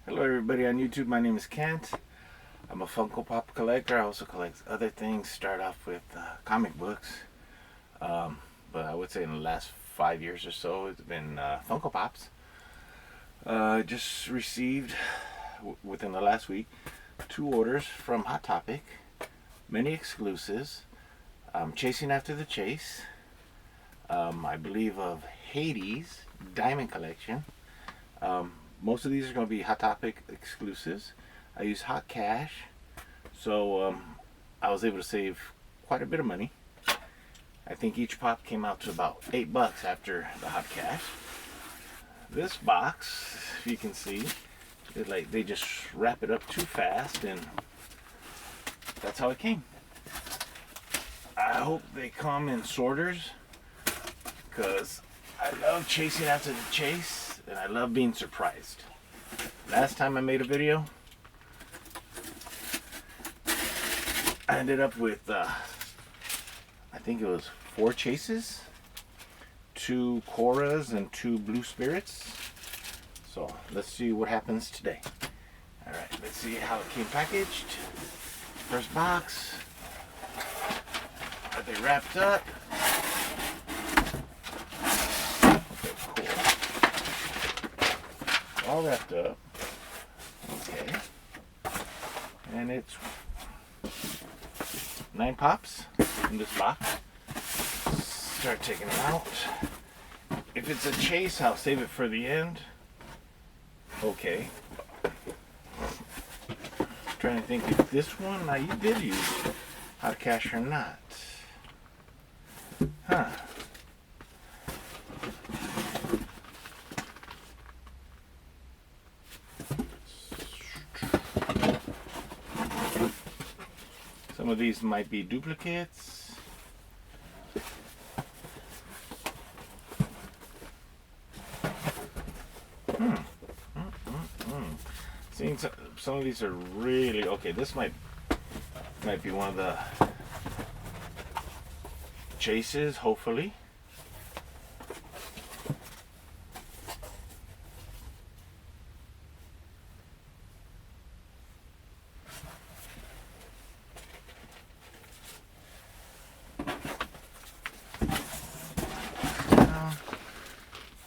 Hello everybody on YouTube, my name is Kent. I'm a Funko Pop collector. I also collect other things. Start off with comic books. But I would say in the last 5 years or so it's been Funko Pops. I just received, within the last week, 2 orders from Hot Topic. Many exclusives. Chasing After the Chase. I believe of Hades Diamond Collection. Most of these are going to be Hot Topic exclusives. I use Hot Cash, so I was able to save quite a bit of money. I think each pop came out to about $8 after the Hot Cash. This box, if you can see, they just wrap it up too fast, and that's how it came. I hope they come in sorters, because I love chasing after the chase. And I love being surprised. Last time I made a video, I ended up with, I think it was 4 chases, 2 Coras, and 2 Blue Spirits. So let's see what happens today. Alright, let's see how it came packaged. First box. Are they wrapped up? All wrapped up. Okay. And it's 9 pops in this box. Start taking them out. If it's a chase, I'll save it for the end. Okay. Trying to think if this one, now you did use Hot Cash or not. Huh. Some of these might be duplicates. Seeing some of these are really okay. This might be one of the chases, hopefully.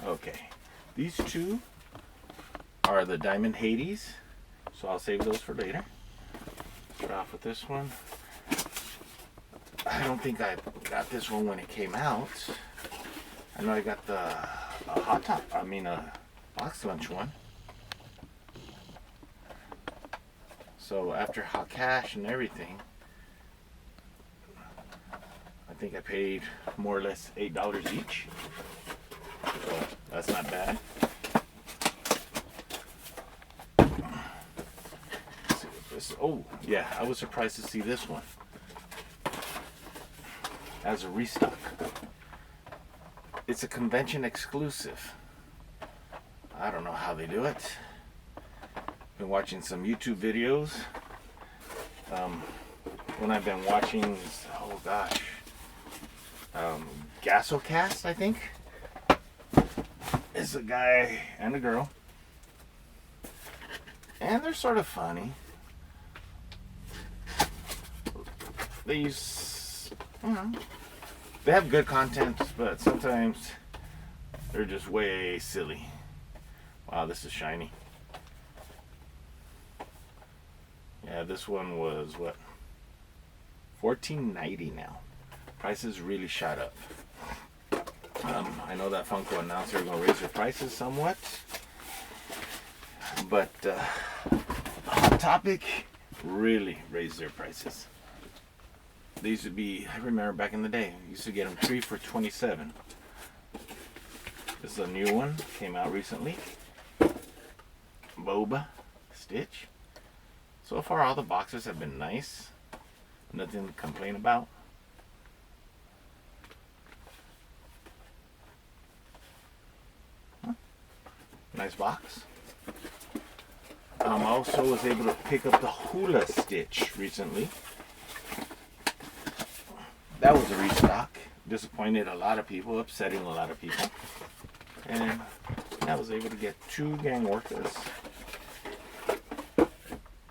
Okay, these 2 are the Diamond Hades, so I'll save those for later. Start off with this one. I don't think I got this one when it came out. I know I got the box lunch one. So after Hot Cash and everything, I think I paid more or less $8 each. So that's not bad. Let's see what this. Oh yeah, I was surprised to see this one as a restock. It's a convention exclusive. I don't know how they do it. Been watching some YouTube videos. When I've been watching, oh gosh, Gasocast, I think. It's a guy and a girl, and they're sort of funny. They use, they have good content, but sometimes they're just way silly. Wow, this is shiny. Yeah, this one was what, $14.90 now. Prices really shot up. I know that Funko announced they're going to raise their prices somewhat, but Hot Topic really raised their prices. They used to be, I remember back in the day, you used to get them 3 for $27. This is a new one, came out recently. Boba Stitch. So far all the boxes have been nice. Nothing to complain about. Nice box. I also was able to pick up the Hula Stitch recently. That was a restock. Disappointed a lot of people, upsetting a lot of people. And I was able to get 2 gang orcas.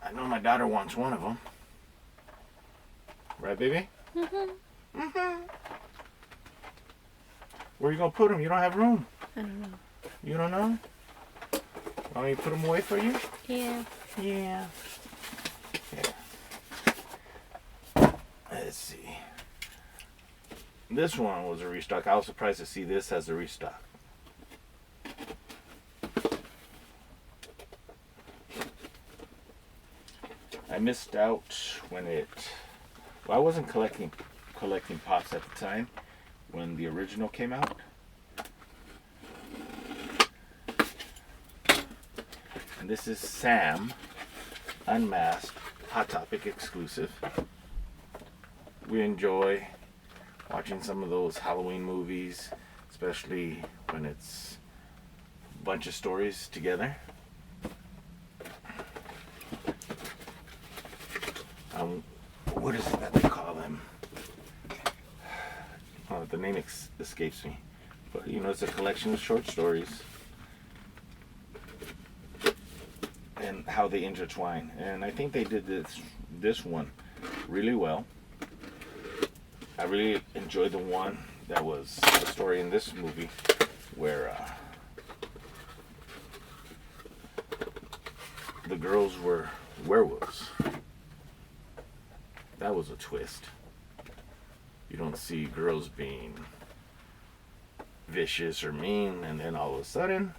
I know my daughter wants one of them. Right, baby? Mm-hmm. Mm-hmm. Where are you going to put them? You don't have room. I don't know. You don't know? Want me to put them away for you? Yeah. Yeah. Let's see. This one was a restock. I was surprised to see this as a restock. I missed out when it... Well, I wasn't collecting pops at the time when the original came out. And this is Sam, Unmasked, Hot Topic exclusive. We enjoy watching some of those Halloween movies, especially when it's a bunch of stories together. What is it that they call them? Oh, the name escapes me. But you know, it's a collection of short stories and how they intertwine. And I think they did this one really well. I really enjoyed the one that was the story in this movie where the girls were werewolves. That was a twist. You don't see girls being vicious or mean, and then all of a sudden,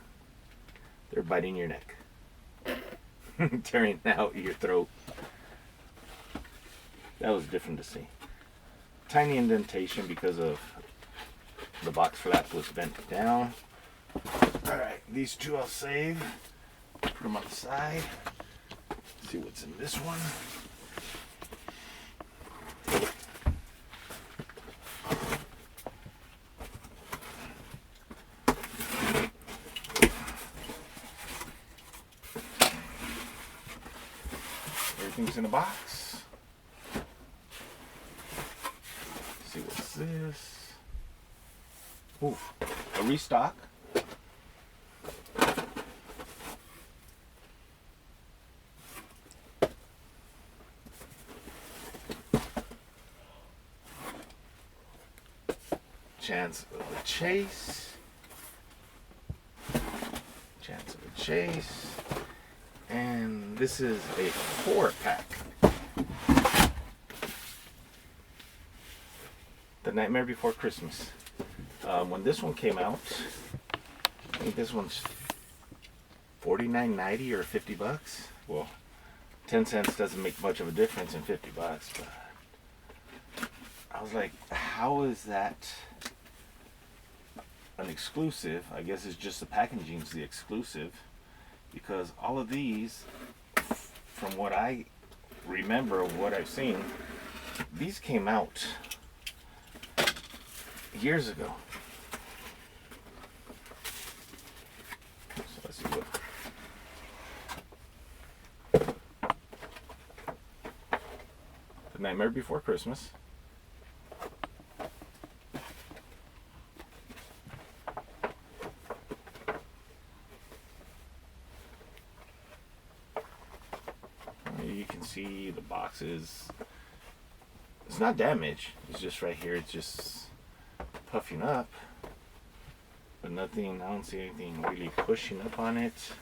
they're biting your neck. Tearing out your throat. That was different to see. Tiny indentation because of the box flap was bent down. Alright, these two I'll save. Put them on the side. See what's in this one. Everything's in a box. Let's see what's this. Ooh, a restock. Chance of a chase. Chance of a chase. And this is a 4-pack. The Nightmare Before Christmas. When this one came out, I think this one's $49.90 or $50. Well, 10 cents doesn't make much of a difference in $50, but I was like, how is that an exclusive? I guess it's just the packaging's the exclusive, because all of these, from what I remember of what I've seen, these came out years ago. So let's see what. The Nightmare Before Christmas. You can see the boxes. It's not damaged. It's just right here. It's just puffing up. But nothing, I don't see anything really pushing up on it.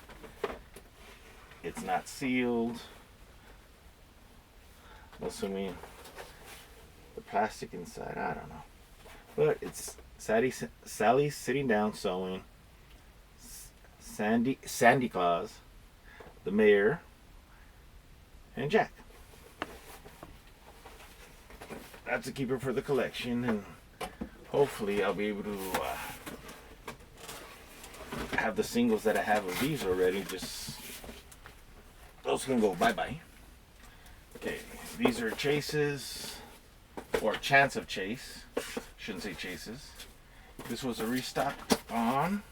It's not sealed. I'm assuming the plastic inside, I don't know. But it's Sally sitting down sewing. Sandy Claus, the mayor, and Jack. That's a keeper for the collection, and hopefully I'll be able to have the singles that I have of these already. Just those can go bye-bye. Okay, these are chases, or chance of chase. Shouldn't say chases. This was a restock on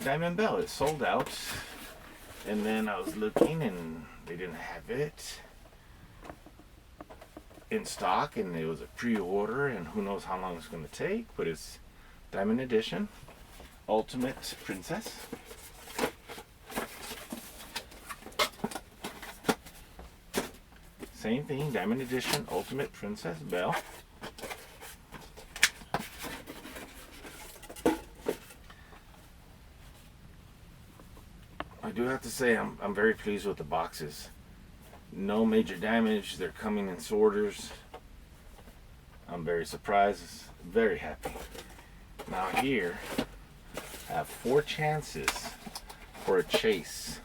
Diamond Bell. It sold out, and then I was looking and they didn't have it in stock, and it was a pre-order, and who knows how long it's going to take, but it's Diamond Edition Ultimate Princess. Same thing, Diamond Edition Ultimate Princess Belle. I do have to say I'm very pleased with the boxes. No major damage. They're coming in sorters. I'm very surprised. Very happy. Now here, I have 4 chances for a chase.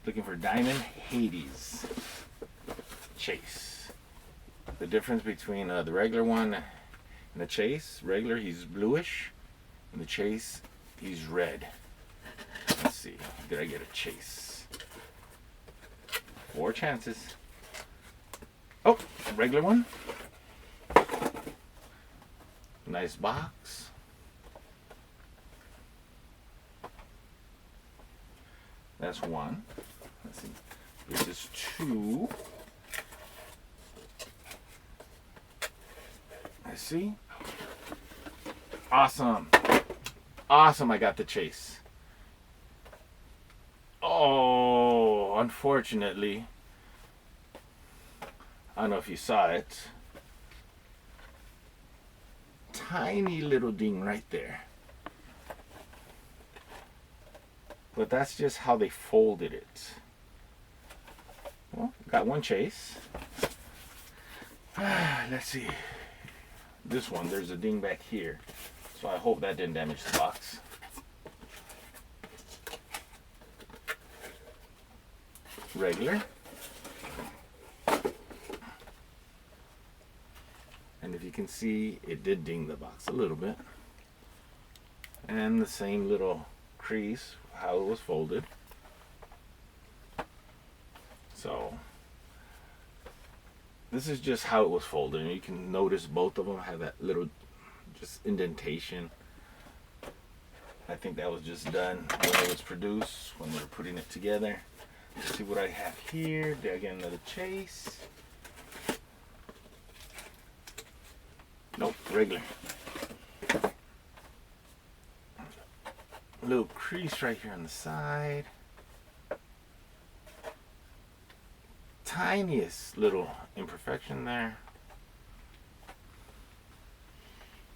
Looking for Diamond Hades Chase. The difference between the regular one and the chase, regular he's bluish, and the chase he's red. Let's see, did I get a chase? 4 chances. Oh, regular one. Nice box. That's 1. Let's see. This is 2. I see. Awesome. Awesome, I got the chase. Oh, unfortunately, I don't know if you saw it. Tiny little ding right there. But that's just how they folded it. Well, got 1 chase. Let's see. This one, there's a ding back here. So I hope that didn't damage the box. Regular. And if you can see, it did ding the box a little bit. And the same little crease, how it was folded. So this is just how it was folded, and you can notice both of them have that little just indentation. I think that was just done when it was produced, when we were putting it together. Let's see what I have here. Did I get another chase? Nope, regular. A little crease right here on the side. Tiniest little imperfection there.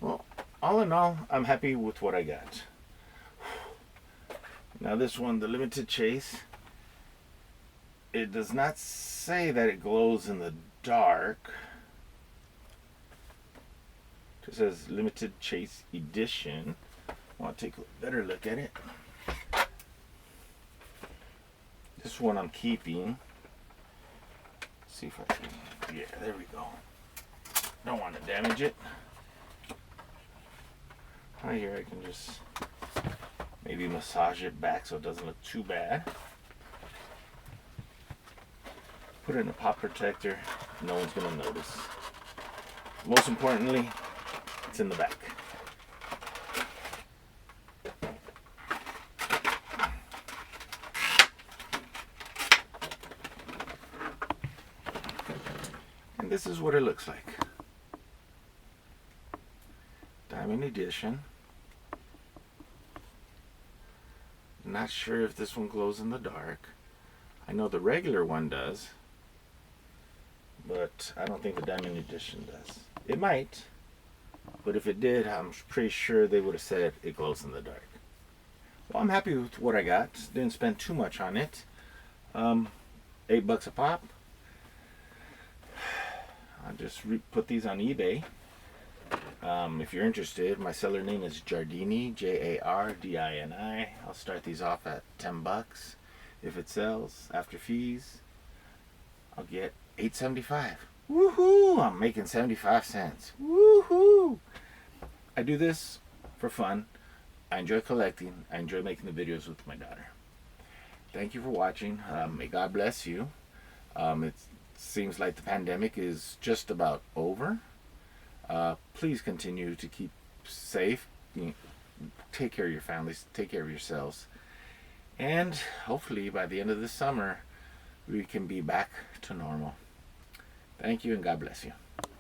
Well, all in all, I'm happy with what I got. Now this one, the limited chase, it does not say that it glows in the dark. It says limited chase edition. I want to take a better look at it. This one I'm keeping. Let's see if I can. Yeah, there we go. Don't want to damage it. Right here, I can just maybe massage it back so it doesn't look too bad. Put it in a pop protector. No one's gonna notice. Most importantly, it's in the back. And this is what it looks like. Diamond Edition. Not sure if this one glows in the dark. I know the regular one does, but I don't think the Diamond Edition does. It might, but if it did, I'm pretty sure they would have said it glows in the dark. Well, I'm happy with what I got. Didn't spend too much on it. $8 a pop. I'll just put these on eBay. If you're interested, my seller name is Jardini, Jardini. I'll start these off at $10. If it sells after fees, I'll get $8.75. Woohoo! I'm making 75 cents. Woohoo! I do this for fun. I enjoy collecting. I enjoy making the videos with my daughter. Thank you for watching. May God bless you. It seems like the pandemic is just about over. Please continue to keep safe. Take care of your families. Take care of yourselves. And hopefully by the end of the summer, we can be back to normal. Thank you and God bless you.